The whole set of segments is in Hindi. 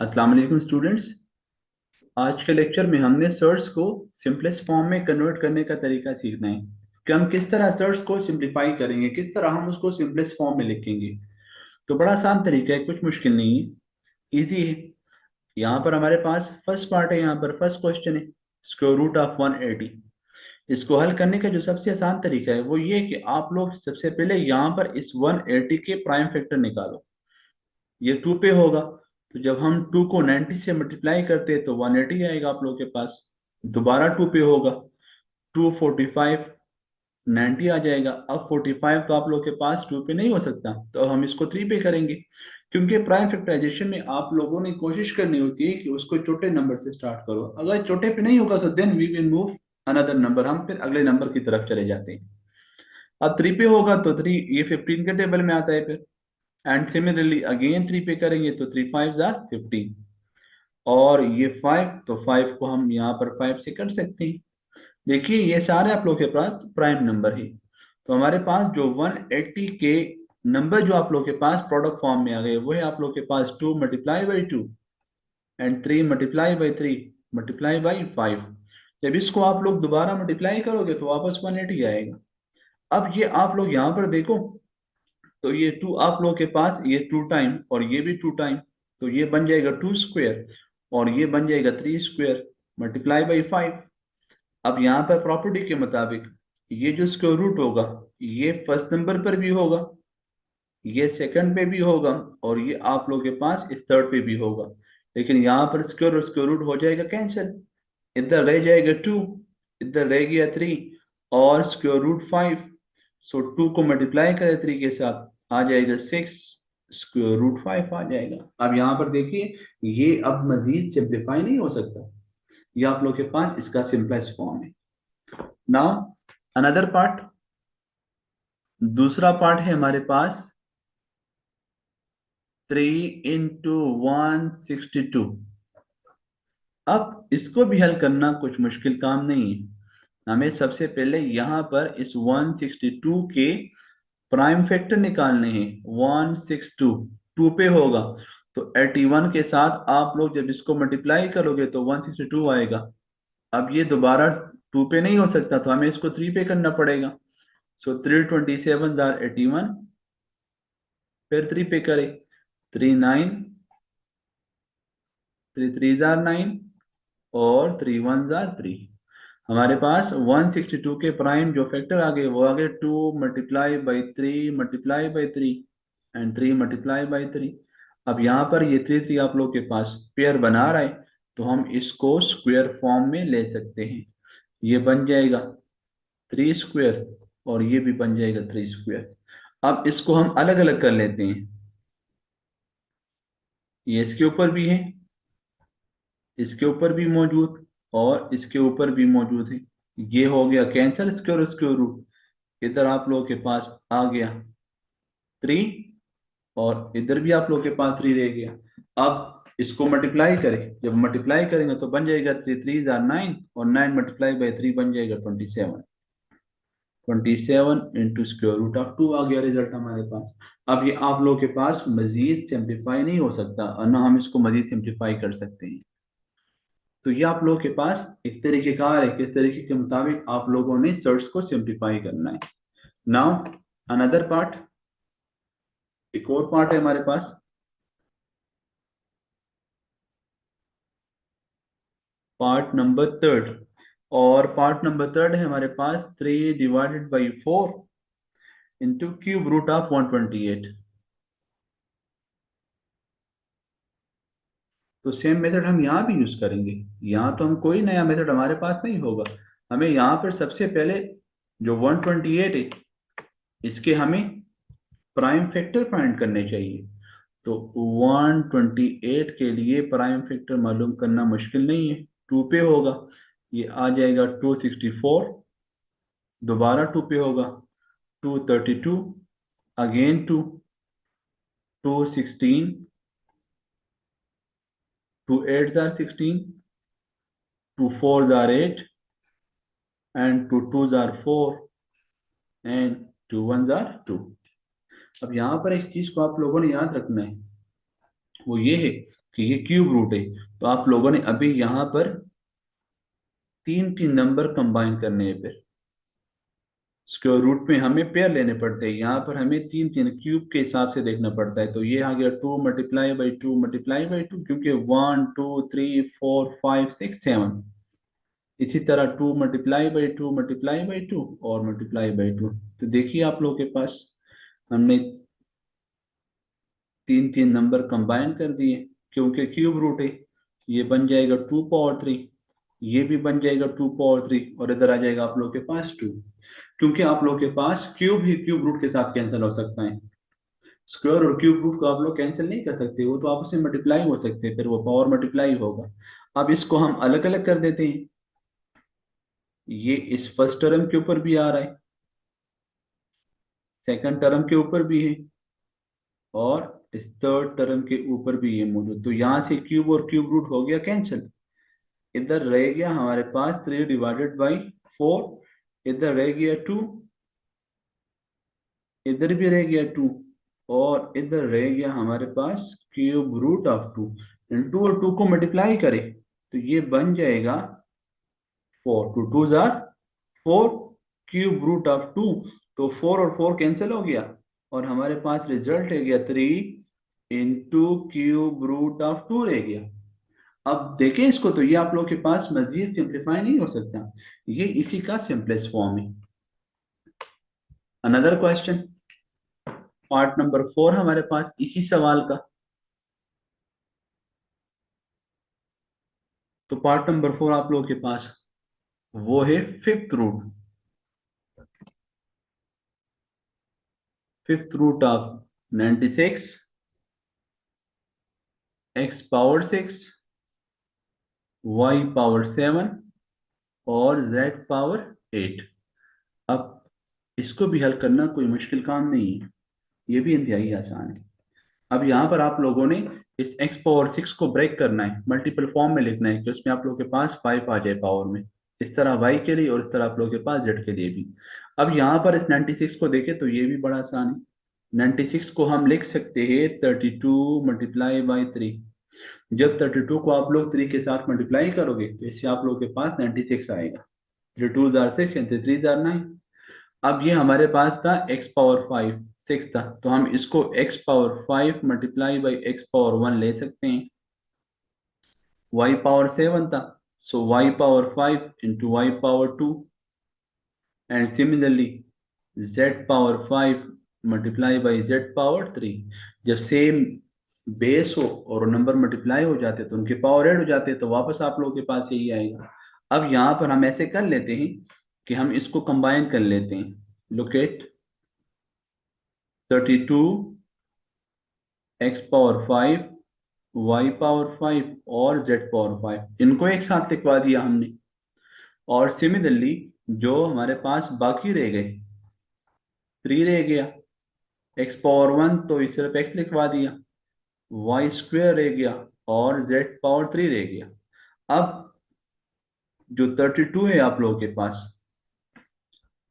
अस्सलाम वालेकुम स्टूडेंट्स। आज के लेक्चर में हमने सर्च को सिंपलेस्ट फॉर्म में कन्वर्ट करने का तरीका सीखना है कि हम किस तरह सर्च को सिंप्लीफाई करेंगे, किस तरह हम उसको सिंपलेस्ट फॉर्म में लिखेंगे। तो बड़ा आसान तरीका है, कुछ मुश्किल नहीं है, इजी है। यहाँ पर हमारे पास फर्स्ट पार्ट है, यहाँ पर फर्स्ट क्वेश्चन है स्क्वायर रूट ऑफ 180। इसको हल करने का जो सबसे आसान तरीका है वो ये है कि आप लोग सबसे पहले यहाँ पर इस 180 के प्राइम फैक्टर निकालो। ये 2 पे होगा, तो जब हम 2 को 90 से मल्टीप्लाई करते हैं तो 180 आएगा आप लोगों के पास। दोबारा 2 पे होगा, 245 90 आ जाएगा। अब 45 तो आप लोगों के पास 2 पे नहीं हो सकता, तो अब हम इसको 3 पे करेंगे, क्योंकि प्राइम फैक्टराइजेशन में आप लोगों ने कोशिश करनी होती है कि उसको छोटे नंबर से स्टार्ट करो। अगर छोटे पे नहीं होगा तो then we will move another number, हम फिर अगले नंबर की तरफ चले जाते हैं। अब 3 पे होगा तो 3 ये 15 के टेबल में आता है फिर। एंड सिमिलरली अगेन 3 पे करेंगे तो 3 5 जार 15, और ये 5, तो 5 को हम यहाँ पर 5 से कर सकते हैं। देखिए ये सारे आप लोग के पास प्राइम नंबर है, तो हमारे पास जो 180 के नंबर जो आप लोग के पास प्रोडक्ट फॉर्म में आ गए वो है आप लोग के पास 2 multiply by 2 and 3 multiply by 3 multiply by 5। जब इसको आप लोग दोबारा मल्टीप्लाई करोगे तो वापस 180 आएगा। अब ये आप लोग यहाँ पर देखो, तो ये 2 आप लोग के पास ये 2 टाइम और ये भी 2 टाइम, तो ये बन जाएगा 2 स्क्वायर और ये बन जाएगा 3 स्क्वायर मल्टीप्लाई बाई 5। अब यहाँ पर प्रॉपर्टी के मुताबिक ये जो स्क्वायर रूट होगा ये फर्स्ट नंबर पर भी होगा, ये सेकंड पे भी होगा, और ये आप लोग के पास इस थर्ड पे भी होगा। लेकिन यहाँ पर स्क्वायर और स्क्वायर रूट हो जाएगा कैंसिल, इधर रह जाएगा 2, इधर रह गया 3 और स्क्वायर रूट 5। सो 2 को मल्टीप्लाई करें 3 के साथ आ जाएगा 6, स्क्वायर रूट 5 आ जाएगा। अब यहाँ पर देखिए ये अब मजीद सिंप्लीफाई नहीं हो सकता, ये आप लोग के पास इसका सिंपलेस्ट फॉर्म है। नाउ अनदर पार्ट, दूसरा पार्ट है हमारे पास 3 इंटू 162। अब इसको भी हल करना कुछ मुश्किल काम नहीं है। हमें सबसे पहले यहाँ पर इस 162 के प्राइम फैक्टर निकालने हैं। 162 2 पे होगा, तो 81 के साथ आप लोग जब इसको मल्टीप्लाई करोगे तो 162 आएगा। अब ये दोबारा 2 पे नहीं हो सकता, तो हमें इसको 3 पे करना पड़ेगा। सो 327 जार 81, फिर 3 पे करें, 3 9, 3 3 जार 9 और 3 1 जार 3। हमारे पास 162 के प्राइम जो फैक्टर आ गए वो आ गए 2 multiply by 3 multiply by 3 and 3 multiply by 3। अब यहाँ पर ये 3 3 आप लोग के पास पेयर बना रहा है, तो हम इसको स्क्वायर फॉर्म में ले सकते हैं। ये बन जाएगा 3 स्क्वायर और ये भी बन जाएगा 3 स्क्वायर। अब इसको हम अलग अलग कर लेते हैं, ये इसके ऊपर भी है, इसके ऊपर भी मौजूद और इसके ऊपर भी मौजूद है। ये हो गया कैंसिल स्क्वायर स्क्वायर रूट, इधर आप लोगों के पास आ गया 3 और इधर भी आप लोगों के पास 3 रह गया। अब इसको मल्टीप्लाई करें, जब मल्टीप्लाई करेंगे तो बन जाएगा 3 3 जार 9 और 9 मल्टीप्लाई बाई 3 बन जाएगा 27। 27 इंटू स्क्वायर रूट ऑफ 2 आ गया रिजल्ट हमारे पास। अब ये आप लोगों के पास मजीद सिंप्लीफाई नहीं हो सकता और ना हम इसको मजीद सिंप्लीफाई कर सकते हैं। तो ये आप लोगों के पास एक तरीकेकार है किस तरीके के मुताबिक आप लोगों ने सर्च को सिंप्लीफाई करना है। नाउ अनदर पार्ट, एक और पार्ट है हमारे पास, पार्ट नंबर थर्ड। और पार्ट नंबर थर्ड है हमारे पास 3 divided by 4 into cube root of 128। तो सेम मेथड हम यहाँ भी यूज करेंगे। यहाँ तो हम कोई नया मेथड हमारे पास नहीं होगा, हमें यहाँ पर सबसे पहले जो 128 है इसके हमें प्राइम फैक्टर फाइंड करने चाहिए। तो 128 के लिए प्राइम फैक्टर मालूम करना मुश्किल नहीं है, 2 पे होगा, ये आ जाएगा 264, दोबारा 2 पे होगा 232, again 2, 216, 2 8 jar 16, 2 4 jar 8 and 2 2 jar 4 and 2 1 jar 2। अब यहाँ पर एक चीज को आप लोगों ने याद रखना है, वो ये है कि ये क्यूब रूट है, तो आप लोगों ने अभी यहाँ पर तीन तीन नंबर कंबाइन करने हैं। फिर स्क्वायर रूट में हमें पेयर लेने पड़ते हैं, यहाँ पर हमें तीन तीन क्यूब के हिसाब से देखना पड़ता है। तो ये आ गया 2 × 2 × 2 क्योंकि 1 2 3 4 5 6 7, इसी तरह 2 × 2 × 2 और ×2। तो देखिए आप लोगों के पास हमने तीन तीन नंबर कंबाइन कर दिए क्योंकि क्यूब रूट है। ये बन जाएगा 2 पावर 3, ये भी बन जाएगा 2 पावर 3, और इधर आ जाएगा आप लोगों के पास 2, क्योंकि आप लोगों के पास क्यूब ही क्यूब रूट के साथ कैंसिल हो सकता है। स्क्वायर और क्यूब रूट को आप लोग कैंसिल नहीं कर सकते, वो तो आपस में मल्टीप्लाई हो सकते हैं, फिर वो पावर मल्टीप्लाई होगा। अब इसको हम अलग अलग कर देते हैं। ये इस फर्स्ट टर्म के ऊपर भी आ रहा है, सेकंड टर्म के ऊपर भी है, और इस थर्ड टर्म के ऊपर भी ये मौजूद। तो यहाँ से क्यूब और क्यूब रूट हो गया कैंसिल। इधर रह गया हमारे पास 3/4, इधर रह गया 2, इधर भी रह गया 2, और इधर रह गया हमारे पास क्यूब रूट ऑफ 2। 2 और 2 को मल्टीप्लाई करें तो ये बन जाएगा 4, 2 2 जार 4, क्यूब रूट ऑफ 2। तो 4 और 4 कैंसिल हो गया, और हमारे पास रिजल्ट है गया 3 × क्यूब रूट ऑफ 2 रह गया। अब देखें इसको, तो ये आप लोग के पास मजीद सिंप्लीफाई नहीं हो सकता, ये इसी का सिंपलेस्ट फॉर्म है। अनदर क्वेश्चन, पार्ट नंबर 4 हमारे पास इसी सवाल का। तो पार्ट नंबर 4 आप लोगों के पास वो है fifth root of 96, x⁻6, y⁻7 और z⁻8। अब इसको भी हल करना कोई मुश्किल काम नहीं है, ये भी इंतहाई आसान है। अब यहाँ पर आप लोगों ने इस x⁻6 को ब्रेक करना है, मल्टीपल फॉर्म में लिखना है कि उसमें आप लोगों के पास 5 आ जाए पावर में, इस तरह y के लिए और इस तरह आप लोगों के पास z के लिए भी। अब यहाँ पर इस 96 को देखें तो ये भी बड़ा आसान है। 96 को हम लिख सकते हैं 32 × 3। जब 32 को आप लोग 3 के साथ मल्टीप्लाई करोगे तो इससे आप लोगों के पास 96 आएगा। 3 2 जार 6 and 3 जार 9। अब ये हमारे पास था x⁻5 6 था, तो हम इसको x⁻5 × x⁻1 ले सकते हैं। y⁻7 था, सो y⁻5 × y⁻2, and similarly z⁻5 × z⁻3। जब सेम बेस हो और नंबर मल्टीप्लाई हो जाते तो उनके पावर ऐड हो जाते, तो वापस आप लोगों के पास यही आएगा। अब यहाँ पर हम ऐसे कर लेते हैं कि हम इसको कंबाइन कर लेते हैं। लोकेट 32 x⁻5 y⁻5 और z⁻5, इनको एक साथ लिखवा दिया हमने। और सिमिलरली जो हमारे पास बाकी रह गए 3 रह गया, x⁻1 तो इस तरफ x लिखवा दिया, y² रह गया और z⁻3 रह गया। अब जो 32 है आप लोगों के पास,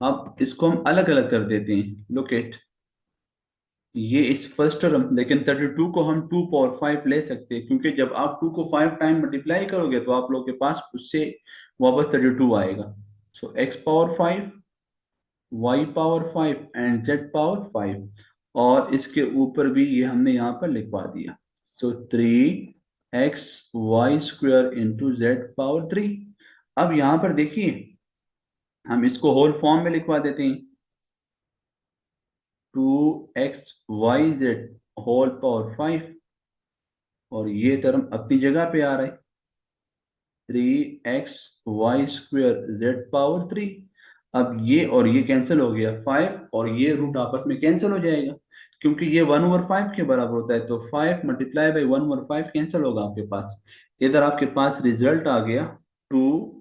अब इसको हम अलग अलग कर देते हैं। लोकेट ये इस फर्स्ट टर्म, लेकिन 32 को हम 2 पावर 5 ले सकते हैं, क्योंकि जब आप 2 को 5 टाइम मल्टीप्लाई करोगे तो आप लोगों के पास उससे वापस 32 आएगा। सो x⁻5 y⁻5 एंड z⁻5, और इसके ऊपर भी ये हमने यहाँ पर लिखवा दिया। सो 3xy² × z⁻3। अब यहाँ पर देखिए हम इसको होल फॉर्म में लिखवा देते हैं। 2xyz होल पावर 5, और ये टर्म अपनी जगह पे आ रहा है 3xy² z⁻3। अब ये और ये कैंसिल हो गया 5, और ये रूट आपस में कैंसिल हो जाएगा क्योंकि ये 1/5 के बराबर होता है, तो 5 × 1/5 कैंसिल होगा आपके पास। इधर आपके पास रिजल्ट आ गया 2xyz,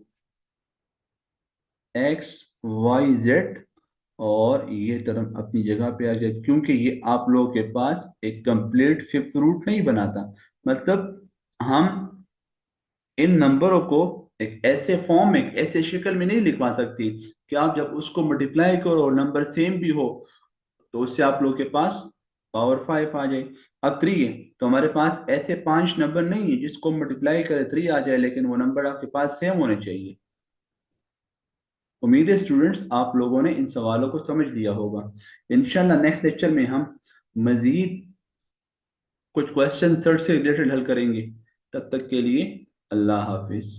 और ये टर्म अपनी जगह पे आ गया क्योंकि ये आप लोगों के पास एक कंप्लीट फिफ्थ रूट नहीं बनाता। मतलब हम इन नंबरों को एक ऐसे फॉर्म में, ऐसे शक्ल में नहीं लिखवा सकती कि आप जब उसको मल्टीप्लाई करो और नंबर सेम भी हो तो उससे आप लोगों के पास पावर 5 आ जाए। अब 3 है, तो हमारे पास ऐसे 5 नंबर नहीं है जिसको मल्टीप्लाई करे 3 आ जाए, लेकिन वो नंबर आपके पास सेम होने चाहिए। उम्मीद है स्टूडेंट्स आप लोगों ने इन सवालों को समझ लिया होगा। इंशाल्लाह नेक्स्ट लेक्चर में हम मजीद कुछ क्वेश्चन सर्च से रिलेटेड हल करेंगे। तब तक के लिए अल्लाह हाफिज।